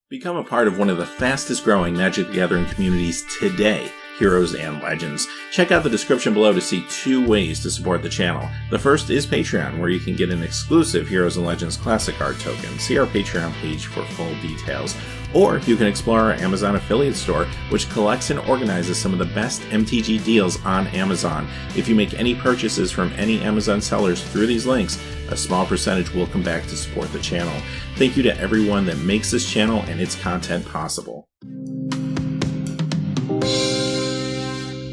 Become a part of one of the fastest growing Magic the Gathering communities today, Heroes and Legends. Check out the description below to see 2 ways to support the channel. The first is Patreon, where you can get an exclusive Heroes and Legends Classic Art token. See our Patreon page for full details. Or you can explore our Amazon affiliate store, which collects and organizes some of the best MTG deals on Amazon. If you make any purchases from any Amazon sellers through these links, a small percentage will come back to support the channel. Thank you to everyone that makes this channel and its content possible.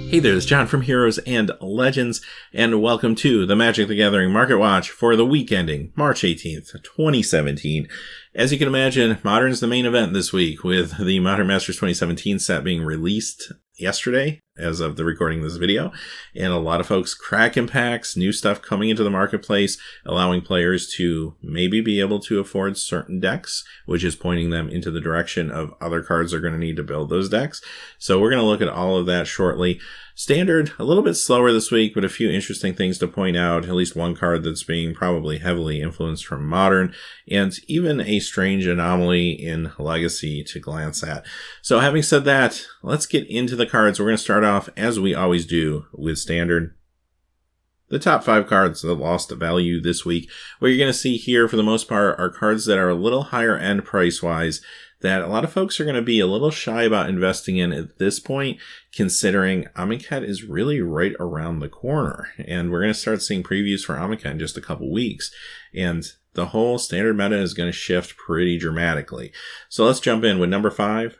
Hey there, it's John from Heroes and Legends, and welcome to the Magic the Gathering Market Watch for the week ending March 18th, 2017. As you can imagine, Modern's the main event this week, with the Modern Masters 2017 set being released yesterday, as of the recording of this video, and a lot of folks cracking packs, new stuff coming into the marketplace, allowing players to maybe be able to afford certain decks, which is pointing them into the direction of other cards they're going to need to build those decks. So we're going to look at all of that shortly. Standard, a little bit slower this week, but a few interesting things to point out. At least one card that's being probably heavily influenced from Modern, and even a strange anomaly in Legacy to glance at. So having said that, let's get into the cards. We're going to start off, as we always do, with Standard. The top 5 cards that lost value this week. What you're going to see here, for the most part, are cards that are a little higher end price-wise, that a lot of folks are going to be a little shy about investing in at this point, considering Amonkhet is really right around the corner. And we're going to start seeing previews for Amonkhet in just a couple weeks. And the whole Standard meta is going to shift pretty dramatically. So let's jump in with number 5.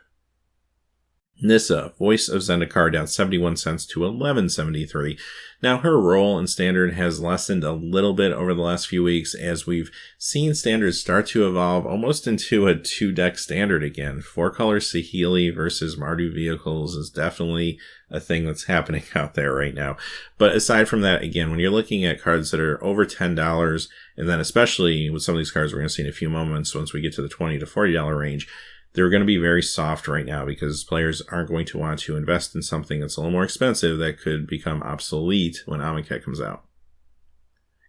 Nissa, Voice of Zendikar, down 71 cents to 11.73. Now, her role in Standard has lessened a little bit over the last few weeks, as we've seen Standard start to evolve almost into a 2-deck Standard again. 4-color Saheeli versus Mardu vehicles is definitely a thing that's happening out there right now. But aside from that, again, when you're looking at cards that are over $10, and then especially with some of these cards we're going to see in a few moments once we get to the $20 to $40 range, they're going to be very soft right now because players aren't going to want to invest in something that's a little more expensive that could become obsolete when Amonkhet comes out.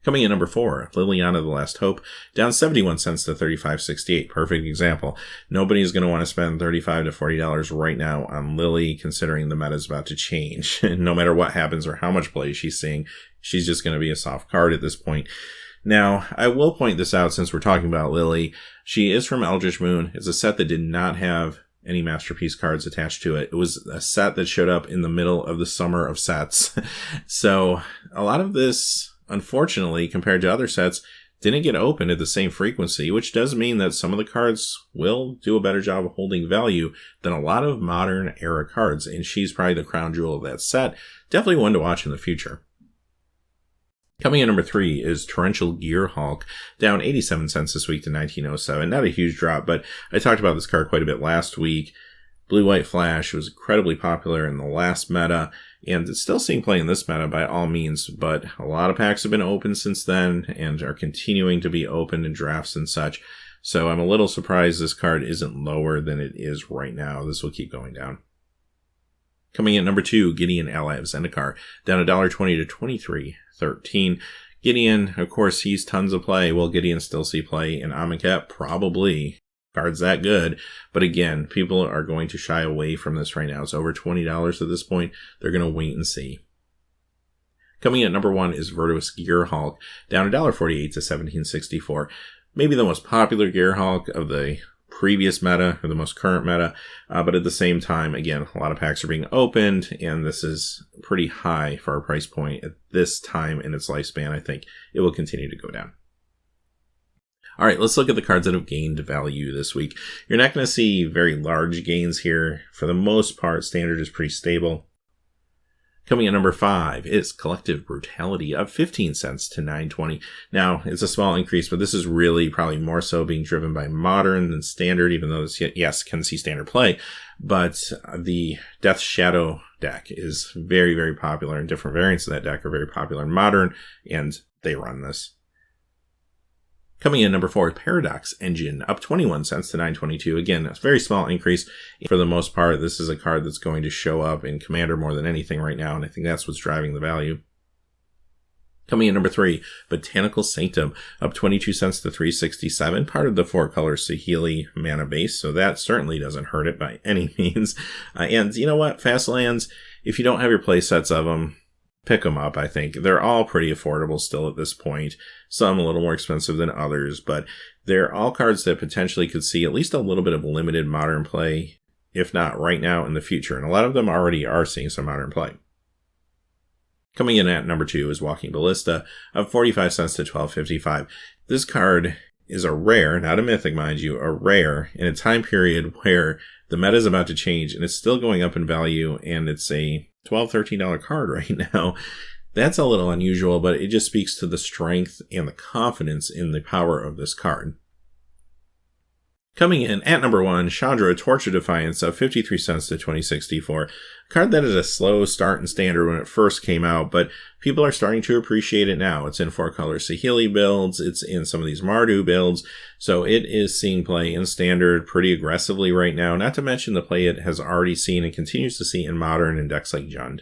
Coming in number 4, Liliana the Last Hope, down 71 cents to 35.68. Perfect example. Nobody's going to want to spend $35 to $40 right now on Lily, considering the meta is about to change. No matter what happens or how much play she's seeing, she's just going to be a soft card at this point. Now, I will point this out since we're talking about Lily. She is from Eldritch Moon. It's a set that did not have any Masterpiece cards attached to it. It was a set that showed up in the middle of the summer of sets. So a lot of this, unfortunately, compared to other sets, didn't get opened at the same frequency, which does mean that some of the cards will do a better job of holding value than a lot of Modern era cards. And she's probably the crown jewel of that set. Definitely one to watch in the future. Coming in number 3 is Torrential Gearhulk, down 87 cents this week to 19.07. Not a huge drop, but I talked about this card quite a bit last week. Blue-White Flash was incredibly popular in the last meta, and it's still seeing play in this meta by all means, but a lot of packs have been opened since then and are continuing to be opened in drafts and such. So I'm a little surprised this card isn't lower than it is right now. This will keep going down. Coming in number 2, Gideon, Ally of Zendikar, down $1.20 to 23.13. Gideon, of course, sees tons of play. Will Gideon still see play in Amonkhet? Probably. Card's that good. But again, people are going to shy away from this right now. It's over $20 at this point. They're going to wait and see. Coming in at number 1 is Virtuous Gearhulk, down $1.48 to 17.64. Maybe the most popular Gearhulk of the previous meta, or the most current meta, but at the same time, again, a lot of packs are being opened, and this is pretty high for our price point at this time in its lifespan. I think it will continue to go down. All right, let's look at the cards that have gained value this week. You're not going to see very large gains here. For the most part, Standard is pretty stable. Coming in number 5 is Collective Brutality, up 15 cents to 9.20. Now, it's a small increase, but this is really probably more so being driven by Modern than Standard, even though this, yes, can see Standard play. But the Death Shadow deck is very, very popular, and different variants of that deck are very popular in Modern, and they run this. Coming in number 4, Paradox Engine, up 21 cents to 9.22. Again, a very small increase. For the most part, this is a card that's going to show up in Commander more than anything right now, and I think that's what's driving the value. Coming in number 3, Botanical Sanctum, up 22 cents to 367, part of the 4-color Saheeli mana base, so that certainly doesn't hurt it by any means. And you know what? Fast lands, if you don't have your play sets of them, pick them up, I think. They're all pretty affordable still at this point. Some a little more expensive than others, but they're all cards that potentially could see at least a little bit of limited Modern play, if not right now, in the future. And a lot of them already are seeing some Modern play. Coming in at number 2 is Walking Ballista, up 45 cents to 12.55. This card is a rare, not a mythic, mind you, a rare in a time period where the meta is about to change and it's still going up in value, and it's a $12, $13 card right now. That's a little unusual, but it just speaks to the strength and the confidence in the power of this card. Coming in at number 1, Chandra, Torch of Defiance, up 53 cents to 20.64. A card that is a slow start in Standard when it first came out, but people are starting to appreciate it now. It's in 4-color Saheeli builds, it's in some of these Mardu builds, so it is seeing play in Standard pretty aggressively right now, not to mention the play it has already seen and continues to see in Modern and decks like Jund.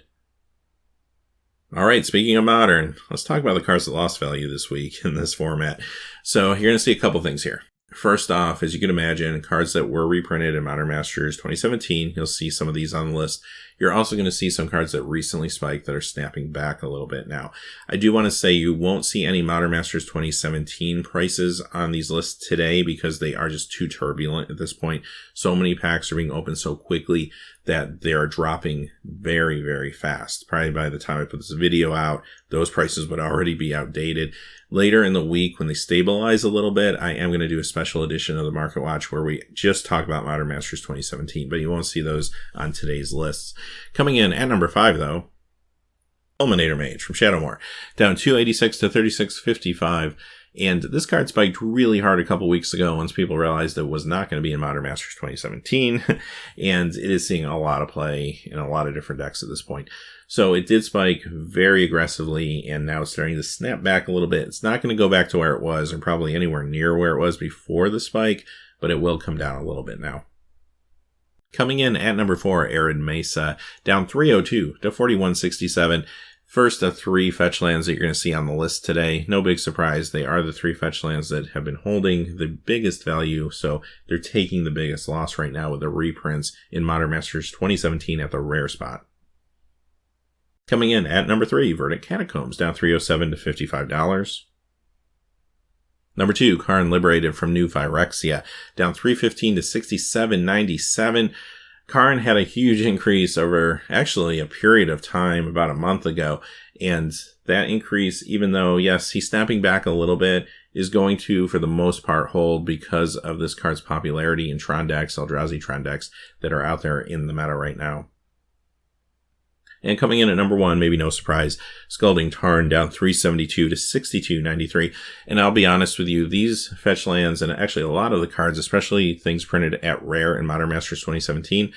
Alright, speaking of Modern, let's talk about the cards that lost value this week in this format. So you're going to see a couple things here. First off, as you can imagine, cards that were reprinted in Modern Masters 2017, you'll see some of these on the list. You're also going to see some cards that recently spiked that are snapping back a little bit now. I do want to say you won't see any Modern Masters 2017 prices on these lists today because they are just too turbulent at this point. So many packs are being opened so quickly that they are dropping very, very fast. Probably by the time I put this video out, those prices would already be outdated. Later in the week, when they stabilize a little bit, I am going to do a special edition of the Market Watch where we just talk about Modern Masters 2017, but you won't see those on today's lists. Coming in at number 5, though, Fulminator Mage from Shadowmoor, down 286 to 36.55. And this card spiked really hard a couple weeks ago once people realized it was not going to be in Modern Masters 2017. And it is seeing a lot of play in a lot of different decks at this point. So it did spike very aggressively, and now it's starting to snap back a little bit. It's not going to go back to where it was, or probably anywhere near where it was before the spike, but it will come down a little bit now. Coming in at number 4, Arid Mesa, down 302 to 41.67. First of 3 fetch lands that you're going to see on the list today. No big surprise. They are the 3 fetch lands that have been holding the biggest value, so they're taking the biggest loss right now with the reprints in Modern Masters 2017 at the rare spot. Coming in at number 3, Verdant Catacombs, down 307 to $55. Number 2, Karn Liberated from New Phyrexia, down 315 to $67.97. Karn had a huge increase over actually a period of time about a month ago, and that increase, even though, yes, he's snapping back a little bit, is going to, for the most part, hold because of this card's popularity in Tron decks, Eldrazi Tron decks, that are out there in the meta right now. And coming in at number 1, maybe no surprise, Scalding Tarn, down 372 to $62.93. And I'll be honest with you, these fetch lands, and actually a lot of the cards, especially things printed at rare in Modern Masters 2017,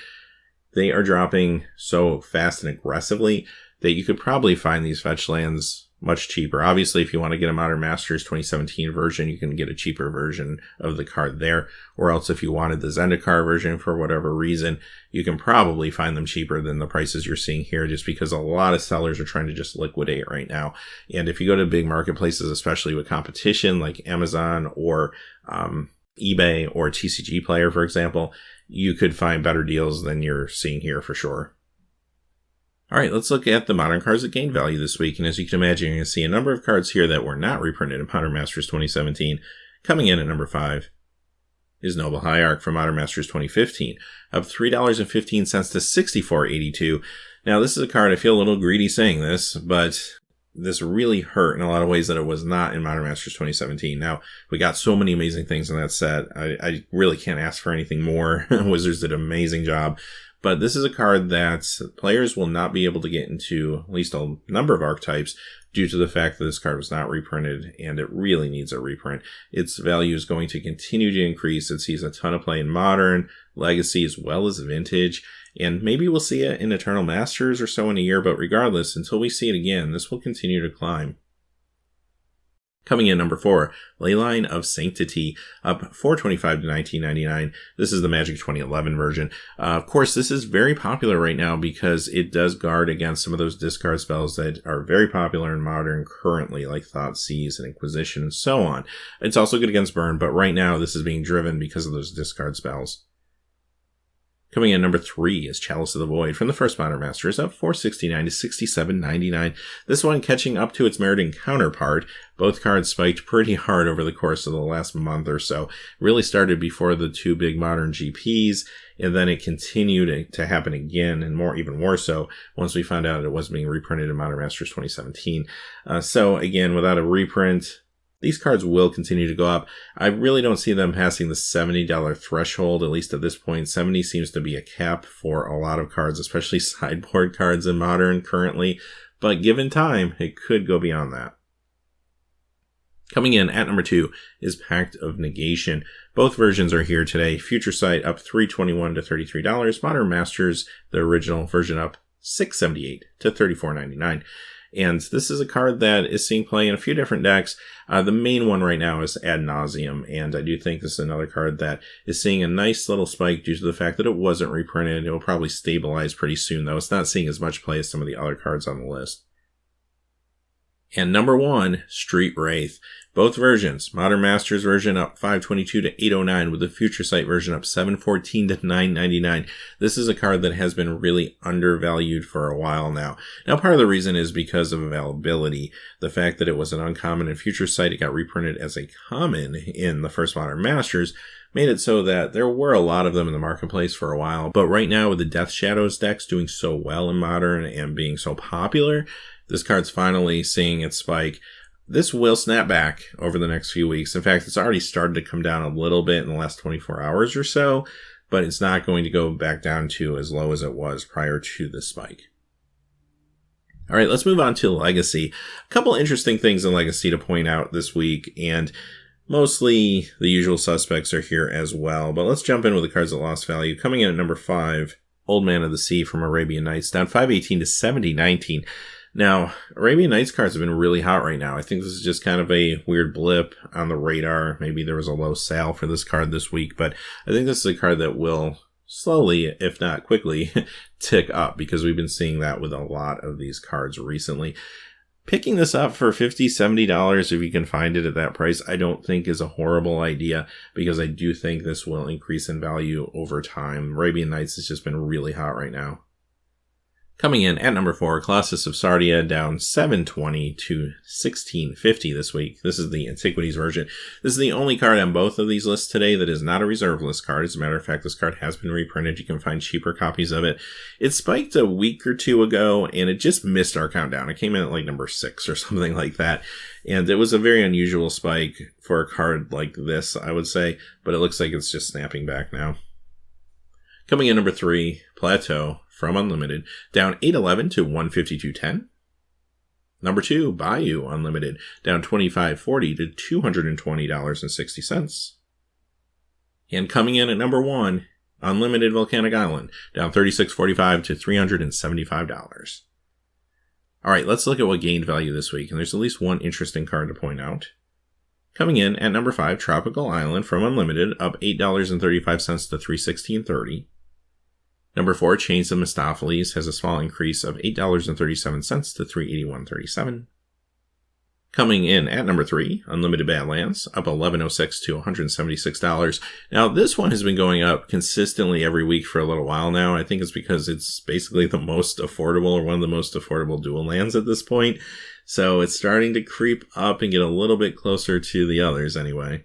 they are dropping so fast and aggressively that you could probably find these fetch lands much cheaper. Obviously, if you want to get a Modern Masters 2017 version, you can get a cheaper version of the card there. Or else if you wanted the Zendikar version for whatever reason, you can probably find them cheaper than the prices you're seeing here, just because a lot of sellers are trying to just liquidate right now. And if you go to big marketplaces, especially with competition like Amazon or eBay or TCG Player, for example, you could find better deals than you're seeing here for sure. All right, let's look at the Modern cards that gained value this week. And as you can imagine, you're going to see a number of cards here that were not reprinted in Modern Masters 2017. Coming in at number 5 is Noble Hierarch from Modern Masters 2015, up $3.15 to $64.82. Now, this is a card, I feel a little greedy saying this, but this really hurt in a lot of ways that it was not in Modern Masters 2017. Now, we got so many amazing things in that set. I really can't ask for anything more. Wizards did an amazing job. But this is a card that players will not be able to get into at least a number of archetypes due to the fact that this card was not reprinted, and it really needs a reprint. Its value is going to continue to increase. It sees a ton of play in Modern, Legacy, as well as Vintage, and maybe we'll see it in Eternal Masters or so in a year, but regardless, until we see it again, this will continue to climb. Coming in number 4, Leyline of Sanctity, up $4.25 to $19.99. This is the Magic 2011 version. Of course, this is very popular right now because it does guard against some of those discard spells that are very popular in Modern currently, like Thoughtseize and Inquisition and so on. It's also good against Burn, but right now this is being driven because of those discard spells. Coming in number 3 is Chalice of the Void from the first Modern Masters, up $4.69 to $67.99. This one catching up to its meriting counterpart. Both cards spiked pretty hard over the course of the last month or so. Really started before the 2 big Modern GPs, and then it continued to happen again, and even more so once we found out it was being reprinted in Modern Masters 2017. So again, without a reprint, these cards will continue to go up. I really don't see them passing the $70 threshold, at least at this point. 70 seems to be a cap for a lot of cards, especially sideboard cards in Modern currently. But given time, it could go beyond that. Coming in at number 2 is Pact of Negation. Both versions are here today. Future Sight up $3.21 to $33. Modern Masters, the original version, up $6.78 to $34.99. And this is a card that is seeing play in a few different decks. The main one right now is Ad Nauseam, and I do think this is another card that is seeing a nice little spike due to the fact that it wasn't reprinted. It will probably stabilize pretty soon, though. It's not seeing as much play as some of the other cards on the list. And number 1, Street Wraith. Both versions. Modern Masters version up $5.22 to $8.09, with the Future Sight version up $7.14 to $9.99. This is a card that has been really undervalued for a while now. Now, part of the reason is because of availability. The fact that it was an uncommon in Future Sight, it got reprinted as a common in the first Modern Masters, made it so that there were a lot of them in the marketplace for a while. But right now, with the Death Shadows decks doing so well in Modern and being so popular, this card's finally seeing its spike. This will snap back over the next few weeks. In fact, it's already started to come down a little bit in the last 24 hours or so, but it's not going to go back down to as low as it was prior to the spike. All right, let's move on to Legacy. A couple interesting things in Legacy to point out this week, and mostly the usual suspects are here as well. But let's jump in with the cards that lost value. Coming in at number 5, Old Man of the Sea from Arabian Nights, down $5.18 to $70.19. Now, Arabian Nights cards have been really hot right now. I think this is just kind of a weird blip on the radar. Maybe there was a low sale for this card this week, but I think this is a card that will slowly, if not quickly, tick up because we've been seeing that with a lot of these cards recently. Picking this up for $50, $70, if you can find it at that price, I don't think is a horrible idea because I do think this will increase in value over time. Arabian Nights has just been really hot right now. Coming in at number 4, Colossus of Sardia, down $7.20 to $16.50 this week. This is the Antiquities version. This is the only card on both of these lists today that is not a reserve list card. As a matter of fact, this card has been reprinted. You can find cheaper copies of it. It spiked a week or two ago, and it just missed our countdown. It came in at like number 6 or something like that. And it was a very unusual spike for a card like this, I would say, but it looks like it's just snapping back now. Coming in number 3, Plateau from Unlimited, down $8.11 to $152.10. Number 2, Bayou Unlimited, down $25.40 to $220.60. And coming in at number 1, Unlimited Volcanic Island, down $36.45 to $375. All right, let's look at what gained value this week, and there's at least one interesting card to point out. Coming in at number 5, Tropical Island from Unlimited, up $8.35 to $316.30. Number 4, Chains of Mistopheles, has a small increase of $8.37 to $381.37. Coming in at number 3, Unlimited Badlands, up $11.06 to $176. Now, this one has been going up consistently every week for a little while now. I think it's because it's basically the most affordable, or one of the most affordable dual lands at this point. So it's starting to creep up and get a little bit closer to the others anyway.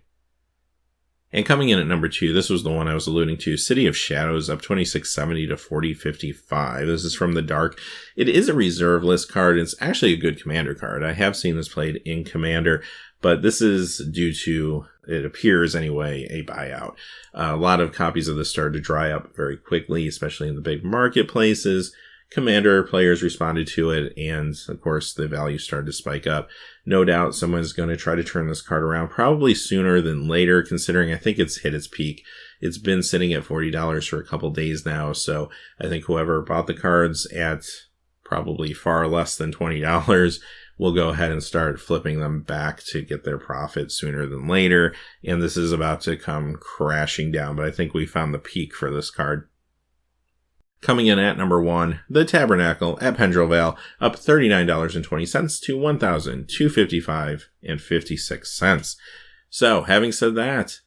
And coming in at number 2, this was the one I was alluding to, City of Shadows, up $26.70 to $40.55. This is from the Dark. It is a reserve list card. It's actually a good Commander card. I have seen this played in Commander, but this is due to, it appears anyway, a buyout. A lot of copies of this started to dry up very quickly, especially in the big marketplaces. Commander players responded to it, and of course the value started to spike up. No doubt someone's going to try to turn this card around probably sooner than later, considering I think it's hit its peak. It's been sitting at $40 for a couple days now, so I think whoever bought the cards at probably far less than $20 will go ahead and start flipping them back to get their profit sooner than later. And this is about to come crashing down, but I think we found the peak for this card. Coming in at number 1, the Tabernacle at Pendrell, up $39.20 to $1,255.56. So, having said that,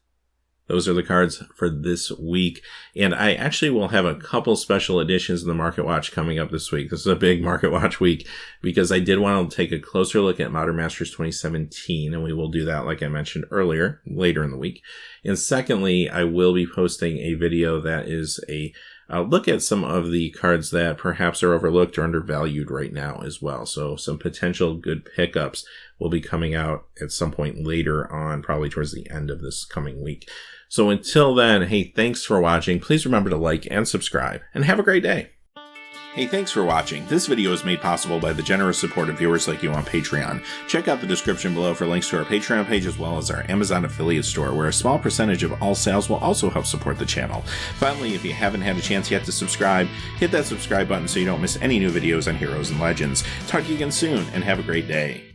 those are the cards for this week. And I actually will have a couple special editions of the Market Watch coming up this week. This is a big Market Watch week because I did want to take a closer look at Modern Masters 2017, and we will do that, like I mentioned earlier, later in the week. And secondly, I will be posting a video that is a look at some of the cards that perhaps are overlooked or undervalued right now as well. So some potential good pickups will be coming out at some point later on, probably towards the end of this coming week. So until then, hey, thanks for watching. Please remember to like and subscribe, and have a great day. Hey, thanks for watching. This video is made possible by the generous support of viewers like you on Patreon. Check out the description below for links to our Patreon page as well as our Amazon affiliate store, where a small percentage of all sales will also help support the channel. Finally, if you haven't had a chance yet to subscribe, hit that subscribe button so you don't miss any new videos on Heroes and Legends. Talk to you again soon, and have a great day.